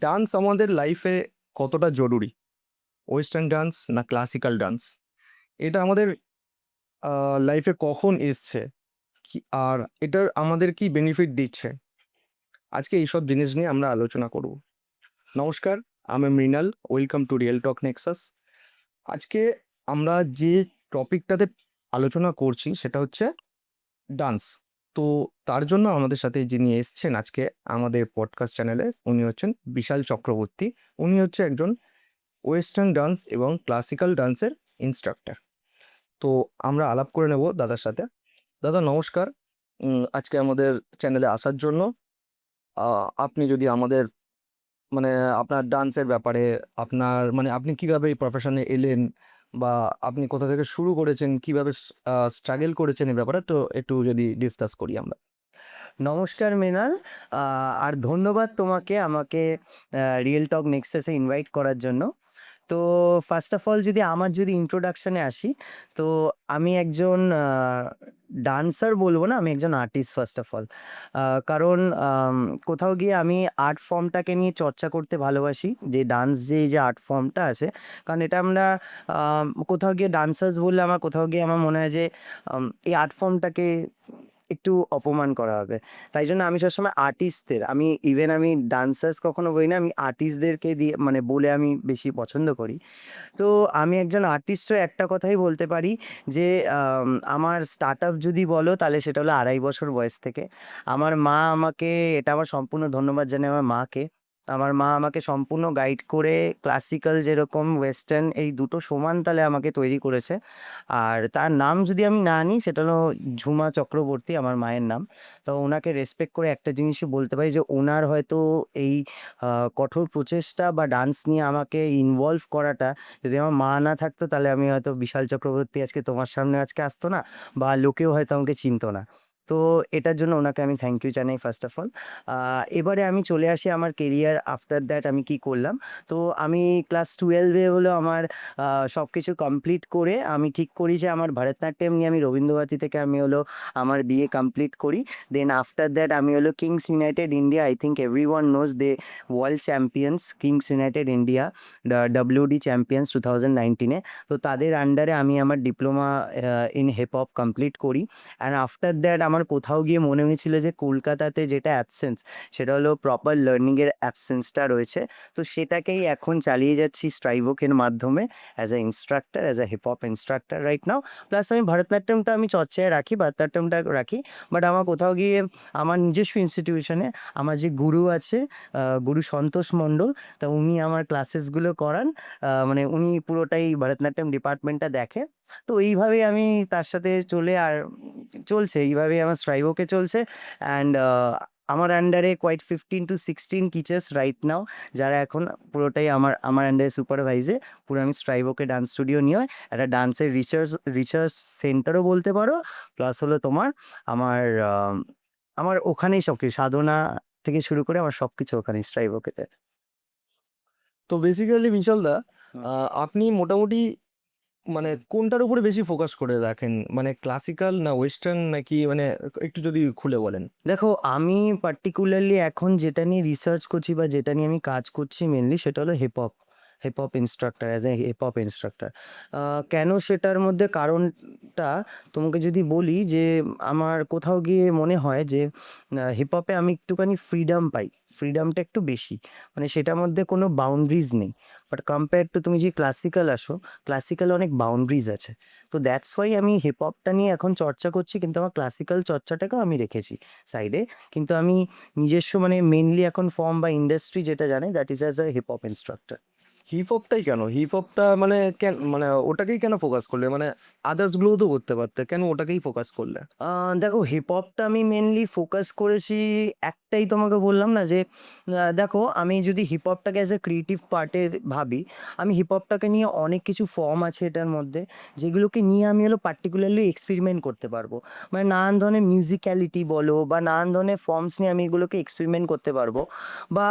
Dance আমাদের লাইফে কতটা জরুরি? ওয়েস্টার্ন ডান্স না ক্লাসিক্যাল ডান্স? এটা আমাদের লাইফে কখন এসছে? কি আর এটার আমাদের কি বেনিফিট দিচ্ছে? আজকে এইসব জিনিস নিয়ে আমরা আলোচনা করব। নমস্কার, আমি Mrinal. Welcome to real talk Nexus. আজকে আমরা যে টপিকটাতে আলোচনা করছি সেটা হচ্ছে ডান্স। তো তার জন্য আমাদের সাথে যিনি এসছেন আজকে আমাদের পডকাস্ট চ্যানেলে, উনি হচ্ছেন বিশাল চক্রবর্তী। উনি হচ্ছে একজন ওয়েস্টার্ন ডান্স এবং ক্লাসিক্যাল ডান্সের ইনস্ট্রাক্টর। তো আমরা আলাপ করে নেব দাদার সাথে। দাদা নমস্কার, আজকে আমাদের চ্যানেলে আসার জন্য। আপনি যদি আমাদের মানে আপনার ডান্সের ব্যাপারে, আপনার মানে আপনি কিভাবে এই প্রফেশনে এলেন, বা আপনি কোথা থেকে শুরু করেছেন, কিভাবে স্ট্রাগল করেছেন, এই ব্যাপারে তো একটু যদি ডিসকাস করি আমরা। নমস্কার মৃণাল। আর ধন্যবাদ তোমাকে আমাকে রিয়েল টক নেক্সাসে ইনভাইট করার জন্য। তো ফার্স্ট অফ অল যদি ইন্ট্রোডাকশানে আসি, তো আমি একজন ডান্সার বলবো না, আমি একজন আর্টিস্ট ফার্স্ট অফ অল। কারণ কোথাও গিয়ে আমি আর্ট ফর্মটাকে নিয়ে চর্চা করতে ভালোবাসি, যে ডান্স যে এই যে আর্ট ফর্মটা আছে। কারণ এটা আমরা কোথাও গিয়ে ডান্সার্স বললে আমার কোথাও গিয়ে আমার মনে হয় যে এই আর্ট ফর্মটাকে একটু অপমান করা হবে। তাই জন্য আমি সবসময় আর্টিস্টদের, আমি ডান্সার্স কখনো বলি না, আমি আর্টিস্টদেরকে দিয়ে মানে বলে আমি বেশি পছন্দ করি। তো আমি একজন আর্টিস্ট হয়ে একটা কথাই বলতে পারি যে আমার স্টার্ট আপ যদি বলো তাহলে সেটা হলো 2.5 বছর বয়স থেকে। আমার মা আমাকে, এটা আমার সম্পূর্ণ ধন্যবাদ জানাই আমার মাকে। আমার মা আমাকে সম্পূর্ণ গাইড করে ক্লাসিক্যাল যেরকম ওয়েস্টার্ন এই দুটো সমান তালে আমাকে তৈরি করেছে। আর তার নাম যদি আমি না নিই, সেটা হলো ঝুমা চক্রবর্তী আমার মায়ের নাম। তো ওনাকে রেসপেক্ট করে একটা জিনিসই বলতে পারি যে ওনার হয়তো এই কঠোর প্রচেষ্টা বা ডান্স নিয়ে আমাকে ইনভলভ করাটা, যদি আমার মা না থাকতো তাহলে আমি হয়তো বিশাল চক্রবর্তী আজকে তোমার সামনে আজকে আসতো না, বা লোকেও হয়তো আমাকে চিনতো না। তো এটার জন্য ওনাকে আমি থ্যাংক ইউ জানাই ফার্স্ট অফ অল। এবারে আমি চলে আসি আমার কেরিয়ার আফটার দ্যাট আমি কি করলাম। তো আমি ক্লাস 12-এ হলো আমার সব কিছু কমপ্লিট করে আমি ঠিক করি যে আমার ভরতনাট্যম নিয়ে আমি রবীন্দ্রভারতী থেকে আমি হলো আমার বিএ কমপ্লিট করি। দেন আফটার দ্যাট আমি হলো Kings United India, I think everyone knows they world champions Kings United India, WD champions 2019-এ। তো তাদের আন্ডারে আমি আমার diploma in hip hop complete করি। অ্যান্ড আফটার দ্যাট আমার কোথাও গিয়ে মনে হয়েছিল যে কলকাতাতে যেটা অ্যাবসেন্স, সেটা হলো প্রপার লার্নিংয়ের অ্যাবসেন্সটা রয়েছে। তো সেটাকেই এখন চালিয়ে যাচ্ছি স্ট্রাইভোকের মাধ্যমে as a instructor, as a hip hop instructor right now. Plus আমি ভরতনাট্যমটা আমি চর্চায় রাখি, ভরতনাট্যমটা রাখি। বাট আমার কোথাও গিয়ে আমার নিজস্ব ইনস্টিটিউশনে আমার যে গুরু আছে, গুরু সন্তোষ মণ্ডল, তা উনি আমার ক্লাসেসগুলো করান। মানে উনি পুরোটাই ভরতনাট্যম ডিপার্টমেন্টটা দেখে। তো এইভাবেই আমি তার সাথে চলে আর চলছে, এইভাবেই আমার স্ট্রাইভোকে চলছে। অ্যান্ড আমার আন্ডারে quite 15 to 16 teachers right now, যারা এখন পুরোটাই আমার আমার আন্ডারে সুপারভাইজে। পুরো আমি স্ট্রাইভোকে ডান্স স্টুডিও নিয়ে একটা ডান্সের রিসার্চ সেন্টারও বলতে পারো। প্লাস হলো তোমার আমার আমার ওখানেই সব কিছু সাধনা থেকে শুরু করে আমার সবকিছু ওখানেই স্ট্রাইভোকেতে। তো বেসিক্যালি বিশাল দা, হুম। আপনি মোটামুটি মানে কোনটার উপরে বেশি ফোকাস করে রাখেন, মানে ক্লাসিক্যাল না ওয়েস্টার্ন, নাকি মানে একটু যদি খুলে বলেন। দেখো, আমি পার্টিকুলারলি এখন যেটা নিয়ে রিসার্চ করছি বা যেটা নিয়ে আমি কাজ করছি মেনলি, সেটা হলো heap hop instructor, as a heap hop instructor. কেন সেটার মধ্যে কারণটা তোমাকে যদি বলি, যে আমার কোথাও গিয়ে মনে হয় যে হিপ হপে আমি একটুখানি ফ্রিডম পাই, ফ্রিডমটা একটু বেশি, মানে সেটার মধ্যে কোনো বাউন্ডারিজ নেই। বাট কম্পেয়ার টু তুমি যে ক্লাসিক্যাল আসো, ক্লাসিক্যালে অনেক বাউন্ডারিজ আছে। তো দ্যাটস ওয়াই আমি হিপ হপটা নিয়ে এখন চর্চা করছি, কিন্তু আমার ক্লাসিক্যাল চর্চাটাকেও আমি রেখেছি সাইডে। কিন্তু আমি নিজস্ব মানে মেনলি এখন ফর্ম বা ইন্ডাস্ট্রি যেটা জানে, that is as a hip hop instructor. Hip হপটাই কেন, হিপ হপটা মানে কেন, মানে ওটাকেই কেন ফোকাস করলে? মানে আদার্সগুলোও তো করতে পারতে, কেন ওটাকেই ফোকাস করলে? দেখো, হিপ হপটা আমি মেনলি ফোকাস করেছি, একটাই তোমাকে বললাম না যে দেখো, আমি যদি হিপ হপটাকে অ্যাজ এ ক্রিয়েটিভ পার্টে ভাবি, আমি হিপ হপটাকে নিয়ে অনেক কিছু ফর্ম আছে এটার মধ্যে, যেগুলোকে নিয়ে আমি হলো পার্টিকুলারলি এক্সপেরিমেন্ট করতে পারবো। মানে নানান ধরনের মিউজিক্যালিটি বলো বা নানান ধরনের ফর্মস নিয়ে আমি এগুলোকে এক্সপেরিমেন্ট করতে পারবো। বা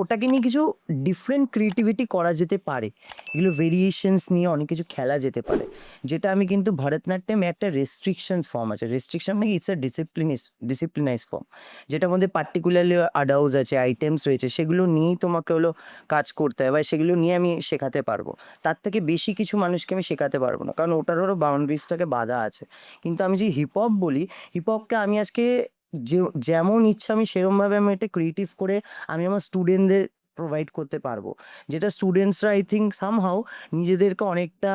ওটাকে নিয়ে কিছু ডিফারেন্ট ক্রিয়েটিভিটি করা যেতে পারে, এগুলো ভেরিয়েশনস নিয়ে অনেক কিছু খেলা যেতে পারে, যেটা আমি কিন্তু ভরতনাট্যমে একটা রেস্ট্রিকশনস ফর্ম আছে, রেস্ট্রিকশন মানে ইটস আ ডিসিপ্লিনাইজ ফর্ম, যেটার মধ্যে পার্টিকুলারলি আডাউস আছে, আইটেমস রয়েছে, সেগুলো নিয়েই তোমাকে হলো কাজ করতে হয় বা সেগুলো নিয়ে আমি শেখাতে পারবো। তার থেকে বেশি কিছু মানুষকে আমি শেখাতে পারবো না, কারণ ওটার হলো বাউন্ডারিজটাকে বাঁধা আছে। কিন্তু আমি যে হিপ হপ বলি, হিপ হপকে আমি আজকে যে যেমন ইচ্ছা আমি সেরমভাবে আমি এটা ক্রিয়েটিভ করে আমি আমার স্টুডেন্টদের প্রোভাইড করতে পারবো, যেটা স্টুডেন্টসরা আই থিঙ্ক সামহাউ নিজেদেরকে অনেকটা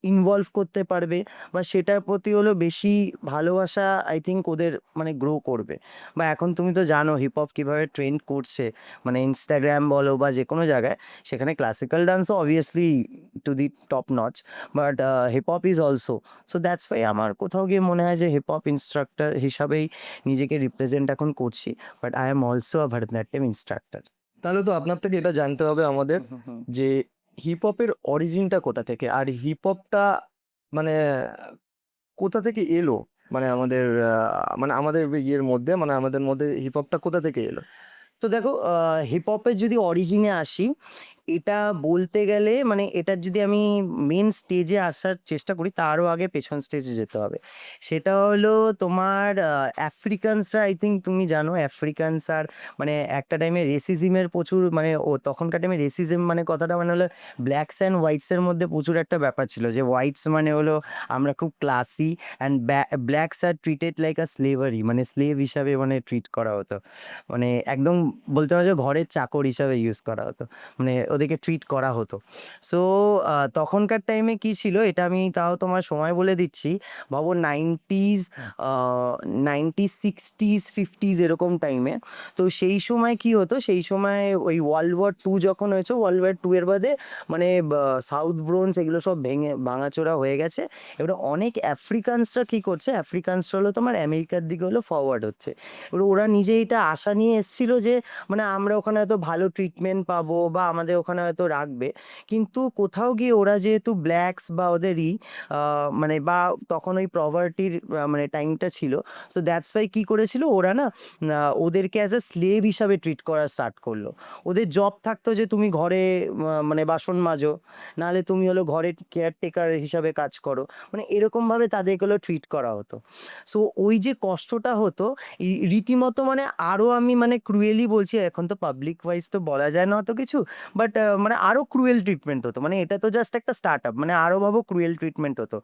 ইনভলভ করতে পারবে, বা সেটার প্রতি হলো বেশি ভালোবাসা আই থিঙ্ক ওদের মানে গ্রো করবে। বা এখন তুমি তো জানো হিপ হপ কীভাবে ট্রেন্ড করছে, মানে ইনস্টাগ্রাম বলো বা যে কোনো জায়গায়, সেখানে ক্লাসিক্যাল ডান্সও obviously to the top notch, but hip hop is also. So that's why আমার কোথাও গিয়ে মনে হয় যে হিপ হপ ইনস্ট্রাক্টর হিসাবেই নিজেকে রিপ্রেজেন্ট এখন করছি, but I am also a Bharatanatyam instructor. তাহলে তো আপনার থেকে এটা জানতে হবে আমাদের যে হিপ হপের অরিজিনটা কোথা থেকে, আর হিপ হপটা মানে কোথা থেকে এলো, মানে আমাদের মানে আমাদের ইয়ের মধ্যে, মানে আমাদের মধ্যে হিপ হপটা কোথা থেকে এলো? তো দেখো, হিপ হপের যদি অরিজিনে আসি, এটা বলতে গেলে মানে এটার যদি আমি মেন স্টেজে আসার চেষ্টা করি, তারও আগে পেছন স্টেজে যেতে হবে। সেটা হলো তোমার আফ্রিকানসরা, আই থিঙ্ক তুমি জানো আফ্রিকানস আর মানে একটা টাইমে রেসিজমের প্রচুর মানে তখনকার টাইমে রেসিজম মানে কথাটা মানে হলো ব্ল্যাকস অ্যান্ড হোয়াইটসের মধ্যে প্রচুর একটা ব্যাপার ছিল, যে হোয়াইটস মানে হলো আমরা খুব classy and blacks R treated like a slavery, মানে স্লেভ হিসাবে মানে ট্রিট করা হতো, মানে একদম বলতে পারো যে ঘরের চাকর হিসাবে ইউজ করা হতো, মানে ওদেরকে ট্রিট করা হতো। সো তখনকার টাইমে কি ছিল, এটা আমি তাও তোমার সময় বলে দিচ্ছি, ভাবো 90s, 60s 50s এরকম টাইমে। তো সেই সময় কি হতো, সেই সময় ওই ওয়ার্ল্ড ওয়ার 2 যখন হয়েছে, ওয়ার্ল্ড ওয়ার 2 এর বাদে মানে সাউথ ব্রোঞ্জ এগুলো সব ভেঙে ভাঙাচোরা হয়ে গেছে। এবারে অনেক আফ্রিকানসরা কি করছে, আফ্রিকানসরা হলো তোমার আমেরিকার দিকে হলো ফরওয়ার্ড হচ্ছে। এবার ওরা নিজে এটা আশা নিয়ে এসেছিল যে মানে আমরা ওখানে হয়তো ভালো ট্রিটমেন্ট পাবো বা আমাদের ওখানে হয়তো রাখবে, কিন্তু কোথাও গিয়ে ওরা যেহেতু ব্ল্যাকস বা ওদেরই মানে বা তখন ওই প্রভার্টির মানে টাইমটা ছিল, সো দ্যাটস ওয়াই কী করেছিল ওরা না, ওদেরকে অ্যাজ এ স্লেভ হিসাবে ট্রিট করা স্টার্ট করলো। ওদের জব থাকতো যে তুমি ঘরে মানে বাসন মাজো, নাহলে তুমি হলো ঘরের কেয়ারটেকার হিসাবে কাজ করো, মানে এরকমভাবে তাদেরগুলো ট্রিট করা হতো। সো ওই যে কষ্টটা হতো রীতিমতো মানে আরও আমি মানে ক্রুয়েলি বলছি, এখন তো পাবলিক ওয়াইজ তো বলা যায় না অত কিছু, বাট মানে আরও ক্রুয়েল ট্রিটমেন্ট হতো, মানে এটা তো জাস্ট একটা স্টার্ট আপ, মানে আরও ভাবো ক্রুয়েল ট্রিটমেন্ট হতো।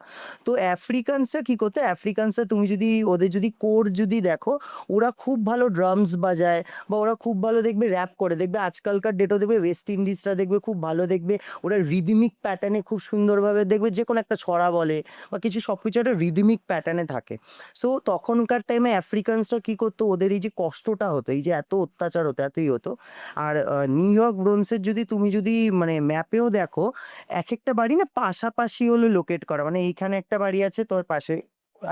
তো আফ্রিকানসরা কী করতো, আফ্রিকানসরা তুমি যদি ওদের যদি কোর যদি দেখো, ওরা খুব ভালো ড্রামস বাজায় বা ওরা খুব ভালো দেখবে র্যাপ করে, দেখবে আজকালকার ডেটেও দেখবে ওয়েস্ট ইন্ডিজরা দেখবে খুব ভালো, দেখবে ওরা রিদমিক প্যাটার্নে খুব সুন্দরভাবে দেখবে যে কোনো একটা ছড়া বলে বা কিছু সব কিছু একটা রিদমিক প্যাটার্নে থাকে। সো তখনকার টাইমে আফ্রিকানসরা কী করতো, ওদের এই যে কষ্টটা হতো, এই যে এত অত্যাচার হতো, এতই হতো। আর নিউ ইয়র্ক ব্রোঞ্জের যদি তুমি যদি মানে ম্যাপেও দেখো, এক একটা বাড়ি না পাশাপাশি হলো লোকেট করা, মানে এইখানে একটা বাড়ি আছে, তোর পাশে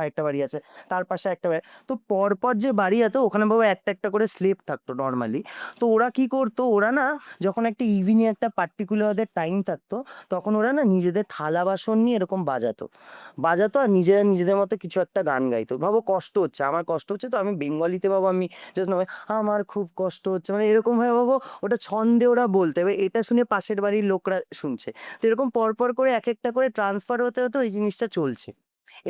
আরেকটা বাড়ি আছে, তার পাশে একটা বাড়ি, তো পরপর যে বাড়ি আছে ওখানে বাবা একটা একটা করে স্লেভ থাকতো নর্মালি। তো ওরা কি করতো, ওরা না যখন একটা ইভিনিং একটা পার্টিকুলার ওদের টাইম থাকতো, তখন ওরা না নিজেদের থালা বাসন নিয়ে এরকম বাজাতো বাজাতো আর নিজেরা নিজেদের মতো কিছু একটা গান গাইতো। ভাবো কষ্ট হচ্ছে, আমার কষ্ট হচ্ছে, তো আমি বেঙ্গলিতে বাবা আমি জাস্ট নয় আমার খুব কষ্ট হচ্ছে, মানে এরকম ভাবে ভাবো ওটা ছন্দে ওরা বলতে, এবার এটা শুনে পাশের বাড়ির লোকরা শুনছে, তো এরকম পরপর করে এক একটা করে ট্রান্সফার হতে হতে এই জিনিসটা চলছে,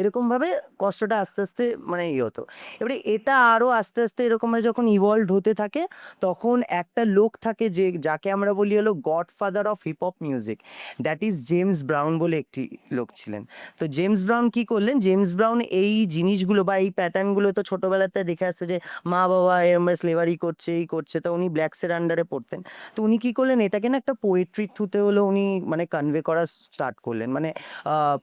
এরকমভাবে কষ্টটা আস্তে আস্তে মানে ইয়ে হতো। এবারে এটা আরও আস্তে আস্তে এরকমভাবে যখন ইভলভড হতে থাকে, তখন একটা লোক থাকে যে যাকে আমরা বলি হলো godfather of hip hop music, that is James brown বলে একটি লোক ছিলেন। তো জেমস ব্রাউন কি করলেন, জেমস ব্রাউন এই জিনিসগুলো বা এই প্যাটার্নগুলো তো ছোটোবেলাতে দেখে আসছে যে মা বাবা এরম স্লেভারি করছে এই করছে, তো উনি ব্ল্যাকসের আন্ডারে পড়তেন। তো উনি কি করলেন, এটাকে না একটা পোয়েট্রির থ্রুতে হলো উনি মানে কনভে করা স্টার্ট করলেন, মানে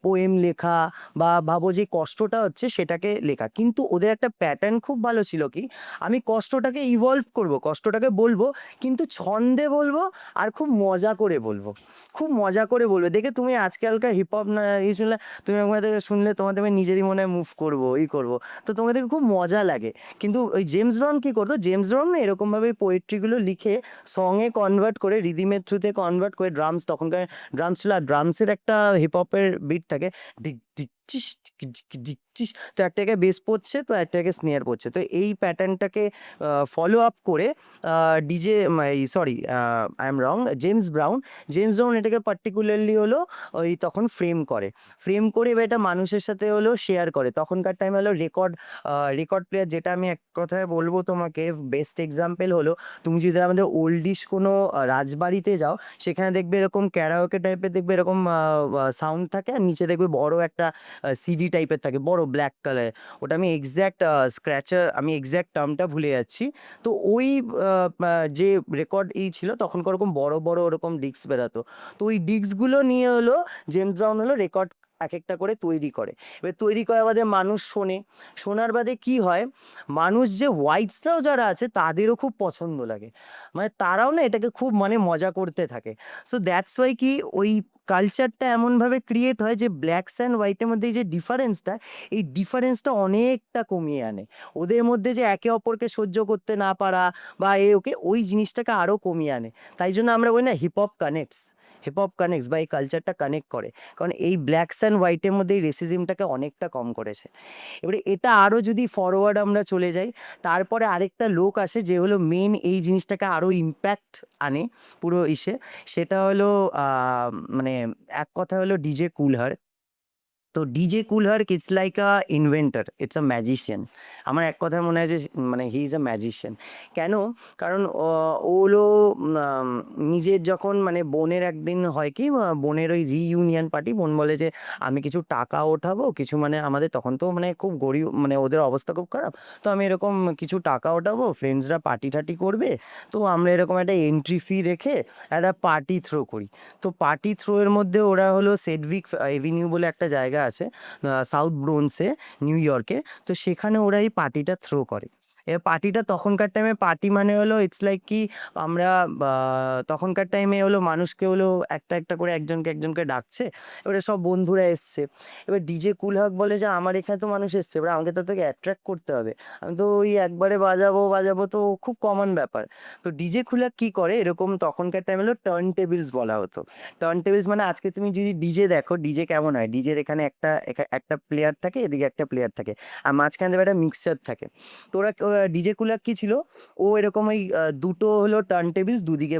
পোয়েম লেখা বা ভাবো যে কষ্টটা হচ্ছে সেটাকে লেখা। কিন্তু ওদের একটা প্যাটার্ন খুব ভালো ছিল কি, আমি কষ্টটাকে ইভলভ করব, কষ্টটাকে বলবো, কিন্তু ছন্দে বলবো আর খুব মজা করে বলবো, খুব মজা করে বলবে। দেখে তুমি আজকালকার হিপ হপ না শুনলে, তুমি আমাদের শুনলে তোমার দেখবে নিজেরই মনে হয় মুভ করবো এই করবো, তো তোমাদের খুব মজা লাগে। কিন্তু ওই জেমস ব্রাউন কী করতো, জেমস ব্রাউন না এরকমভাবে পোয়েট্রিগুলো লিখে সঙে কনভার্ট করে, রিদিমের থ্রুতে কনভার্ট করে, ড্রামস তখনকার ড্রামস ছিল, আর ড্রামসের একটা হিপ হপের বিট থাকে, ডিক ডিক টিস তো একটা জায়গায় বেস পড়ছে, তো একটা জায়গায় স্নেয়ার পড়ছে, তো এই প্যাটার্নটাকে ফলো আপ করে DJ sorry I am wrong James brown এটাকে পার্টিকুলারলি হলো ওই তখন ফ্রেম করে এবার এটা মানুষের সাথে হলো শেয়ার করে। তখনকার টাইমে হলো রেকর্ড প্লেয়ার, যেটা আমি এক কথায় বলবো তোমাকে বেস্ট এক্সাম্পল হলো, তুমি যদি আমাদের ওল্ডিশ কোনো রাজবাড়িতে যাও, সেখানে দেখবে এরকম ক্যারাওকে টাইপের, দেখবে এরকম সাউন্ড থাকে, আর নিচে দেখবে বড় একটা সিডি টাইপের থাকে, বড় ব্ল্যাক কালার। ওটা আমি এক্স্যাক্ট টার্মটা ভুলে যাচ্ছি। তো ওই যে রেকর্ড ছিল তখনকার ওরকম বড় বড় ওরকম ডিস্ক বেরাতো। তো ওই ডিস্কগুলো নিয়ে হলো জেমস ব্রাউন হলো রেকর্ড এক একটা করে তৈরি করে। এবার তৈরি করার বাদে মানুষ শোনার বাদে কি হয়, মানুষ যে হোয়াইটসরাও যারা আছে তাদেরও খুব পছন্দ লাগে, মানে তারাও না এটাকে খুব মানে মজা করতে থাকে। সো দ্যাটস ওয়াই কি ওই কালচারটা এমনভাবে ক্রিয়েট হয় যে ব্ল্যাকস অ্যান্ড হোয়াইটের মধ্যে এই যে ডিফারেন্সটা, এই ডিফারেন্সটা অনেকটা কমিয়ে আনে। ওদের মধ্যে যে একে অপরকে সহ্য করতে না পারা বা ওকে ওই জিনিসটাকে আরও কমিয়ে আনে। তাই জন্য আমরা বলি না হিপ হপ কানেক্টস বা এই কালচারটা কানেক্ট করে, কারণ এই ব্ল্যাকস অ্যান্ড হোয়াইটের মধ্যে এই রেসিজমটাকে অনেকটা কম করেছে। এবারে এটা আরও যদি ফরওয়ার্ড আমরা চলে যাই, তারপরে আরেকটা লোক আসে যে হলো মেন এই জিনিসটাকে আরও ইম্প্যাক্ট আনে পুরো সেটা হলো মানে এক কথা হলো ডিজে কুলহার। তো DJ Kool Herc it's like a inventor, it's a magician. আমার এক কথায় মনে হয় যে মানে হি ইজ আ ম্যাজিশিয়ান। কেন? কারণ ও হলো নিজের যখন মানে বোনের একদিন হয় কি, বোনের ওই রিইউনিয়ন পার্টি, বোন বলে যে আমি কিছু টাকা ওঠাবো, কিছু মানে আমাদের তখন তো মানে খুব গরিব, মানে ওদের অবস্থা খুব খারাপ, তো আমি এরকম কিছু টাকা ওঠাবো, ফ্রেন্ডসরা পার্টি টাটি করবে, তো আমরা এরকম একটা এন্ট্রি ফি রেখে একটা পার্টি থ্রো করি। তো পার্টি থ্রো এর মধ্যে ওরা হলো সেডভিক এভিনিউ বলে একটা জায়গা আছে সাউথ ব্রোঞ্জে, নিউ ইয়র্কে। তো সেখানে ওরা এই পার্টিটা থ্রো করে। এবার পার্টিটা তখনকার টাইমে পার্টি মানে হলো ইটস লাইক কি আমরা তখনকার টাইমে হলো মানুষকে হলো একটা একটা করে একজনকে একজনকে ডাকছে, এবারে সব বন্ধুরা এসছে। এবার ডিজে কুলহাক বলে যে আমার এখানে তো মানুষ এসছে, এবার আমাকে তো তোকে অ্যাট্রাক্ট করতে হবে, আমি তো ওই একবারে বাজাবো তো খুব কমন ব্যাপার। তো ডিজে কুলহাক কি করে, এরকম তখনকার টাইমে হলো টার্ন টেবিলস বলা হতো। টার্ন টেবিলস মানে আজকে তুমি যদি ডিজে দেখো, ডিজে কেমন হয়, ডিজের এখানে একটা প্লেয়ার থাকে, এদিকে একটা প্লেয়ার থাকে, আর মাঝখানে দেবে একটা মিক্সচার থাকে। তো ওরা ডিজে কুলার কি ছিল, ও এরকম ওই দুটো হলো টার্ন টেবিলস দুদিকে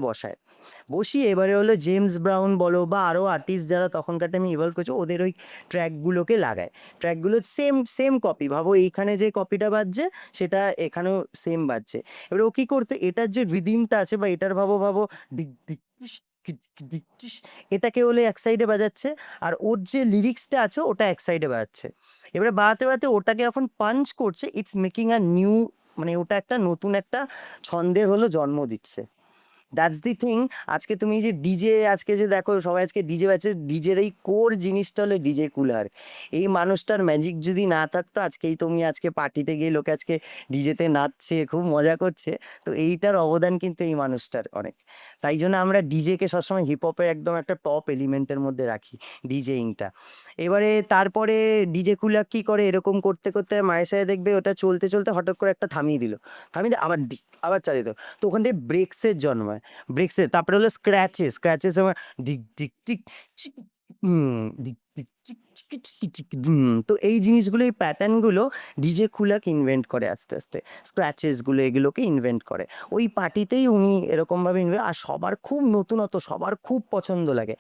বসিয়ে এবারে হলো জেমস ব্রাউন বলো বা আরও আর্টিস্ট যারা তখনকার টাইমে ইভলভ করেছে, ওদের ওই ট্র্যাকগুলোকে লাগায়। ট্র্যাকগুলো সেম সেম কপি, ভাবো এইখানে যে কপিটা বাজছে সেটা এখানেও সেম বাজছে। এবার ও কী করতে, এটার যে রিদিমটা আছে বা এটার ভাবো ডিক ডিক টিস, কিক ডিক টিস, এটাকে হলে এক সাইডে বাজাচ্ছে, আর ওর যে লিরিক্সটা আছে ওটা এক সাইডে বাজাচ্ছে। এবারে বাজাতে ওটাকে যখন পাঞ্চ করছে, ইটস মেকিং আ নিউ, মানে ওটা একটা নতুন একটা ছন্দের হলো জন্ম দিচ্ছে। That's the thing. আজকে তুমি যে ডিজে আজকে যে দেখো সবাই আজকে ডিজে বাজছে, ডিজের এই কোর জিনিসটা হলো ডিজে কুলার। এই মানুষটার ম্যাজিক যদি না থাকতো, তুমি আজকে পার্টিতে গিয়ে লোকে আজকে ডিজেতে নাচছে, খুব মজা করছে, তো এইটার অবদান কিন্তু এই মানুষটার অনেক। তাই জন্য আমরা ডিজেকে সবসময় হিপহপের একদম একটা টপ এলিমেন্টের মধ্যে রাখি, ডিজেইংটা। এবারে তারপরে ডিজে কুলার কি করে, এরকম করতে করতে মায়ের সাথে দেখবে ওটা চলতে চলতে হঠাৎ করে একটা থামিয়ে দিল, আবার চালিয়ে দিল। তো ওখান থেকে ব্রেক্সের জন্ম হয়। তারপরে হলো স্ক্র্যাচেস আমার ডিক ডিক টিক চিক, ডিক ডিক চিক চিকি চিকি চিকি তো এই জিনিসগুলো, এই প্যাটার্নগুলো ডিজে কুলাক ইনভেন্ট করে আস্তে আস্তে, স্ক্র্যাচেসগুলো এগুলোকে ইনভেন্ট করে। ওই পার্টিতেই উনি এরকমভাবে আর সবার খুব নতুনত্ব, সবার খুব পছন্দ লাগে।